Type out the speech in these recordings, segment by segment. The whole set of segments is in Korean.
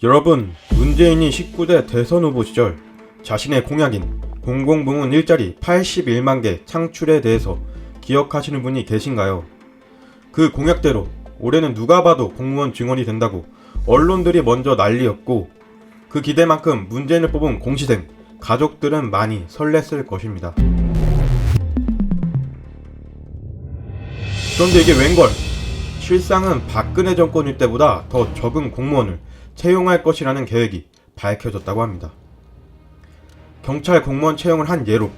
여러분, 문재인이 19대 대선 후보 시절 자신의 공약인 공공부문 일자리 81만 개 창출에 대해서 기억하시는 분이 계신가요? 그 공약대로 올해는 누가 봐도 공무원 증원이 된다고 언론들이 먼저 난리였고, 그 기대만큼 문재인을 뽑은 공시생 가족들은 많이 설렜을 것입니다. 그런데 이게 웬걸? 실상은 박근혜 정권일 때보다 더 적은 공무원을 채용할 것이라는 계획이 밝혀졌다고 합니다. 경찰 공무원 채용을 한 예로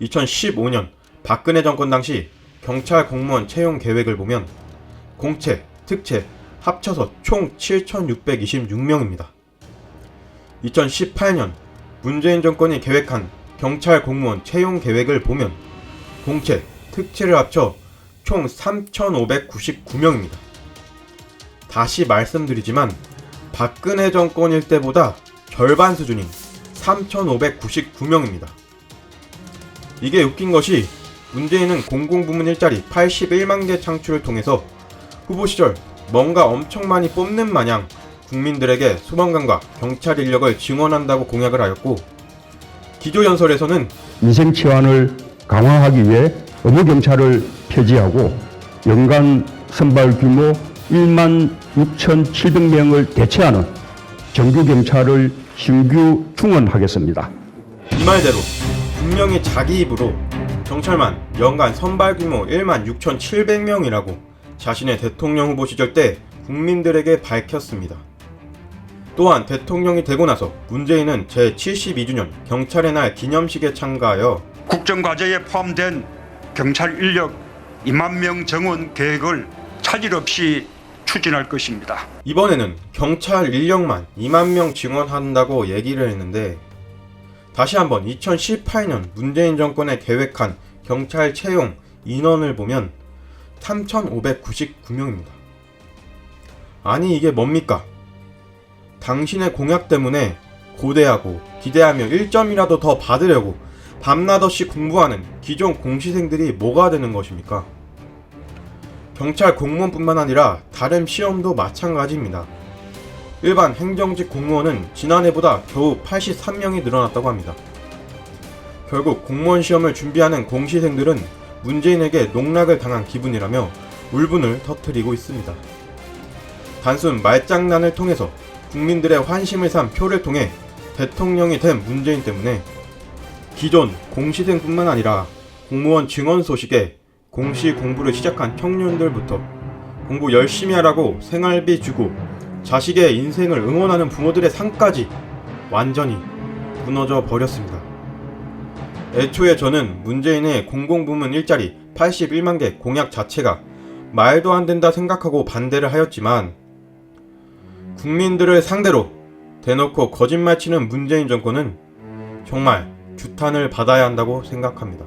2015년 박근혜 정권 당시 경찰 공무원 채용 계획을 보면 공채, 특채 합쳐서 총 7,626명입니다. 2018년 문재인 정권이 계획한 경찰 공무원 채용 계획을 보면 공채, 특채를 합쳐 총 3,599명입니다. 다시 말씀드리지만 박근혜 정권일 때보다 절반 수준인 3,599명입니다. 이게 웃긴 것이 문재인은 공공부문 일자리 81만 개 창출을 통해서 후보 시절 뭔가 엄청 많이 뽑는 마냥 국민들에게 소방관과 경찰 인력을 증원한다고 공약을 하였고, 기조연설에서는 인생 치안을 강화하기 위해 의무경찰을 폐지하고 연간 선발 규모 1만 6,700명을 대체하는 정규경찰을 신규 충원하겠습니다. 이 말대로 분명히 자기 입으로 경찰만 연간 선발 규모 1만 6,700명이라고 자신의 대통령 후보 시절 때 국민들에게 밝혔습니다. 또한 대통령이 되고 나서 문재인은 제72주년 경찰의 날 기념식에 참가하여 국정과제에 포함된 경찰 인력 2만 명 정원 계획을 차질 없이 추진할 것입니다. 이번에는 경찰 인력만 2만 명 증원한다고 얘기를 했는데, 다시 한번 2018년 문재인 정권에 계획한 경찰 채용 인원을 보면 3,599명입니다. 아니 이게 뭡니까? 당신의 공약 때문에 고대하고 기대하며 1점이라도 더 받으려고 밤낮없이 공부하는 기존 공시생들이 뭐가 되는 것입니까? 경찰 공무원뿐만 아니라 다른 시험도 마찬가지입니다. 일반 행정직 공무원은 지난해보다 겨우 83명이 늘어났다고 합니다. 결국 공무원 시험을 준비하는 공시생들은 문재인에게 농락을 당한 기분이라며 울분을 터뜨리고 있습니다. 단순 말장난을 통해서 국민들의 환심을 산 표를 통해 대통령이 된 문재인 때문에 기존 공시생뿐만 아니라 공무원 증원 소식에 공시 공부를 시작한 청년들부터 공부 열심히 하라고 생활비 주고 자식의 인생을 응원하는 부모들의 삶까지 완전히 무너져 버렸습니다. 애초에 저는 문재인의 공공부문 일자리 81만 개 공약 자체가 말도 안 된다 생각하고 반대를 하였지만, 국민들을 상대로 대놓고 거짓말치는 문재인 정권은 정말 규탄을 받아야 한다고 생각합니다.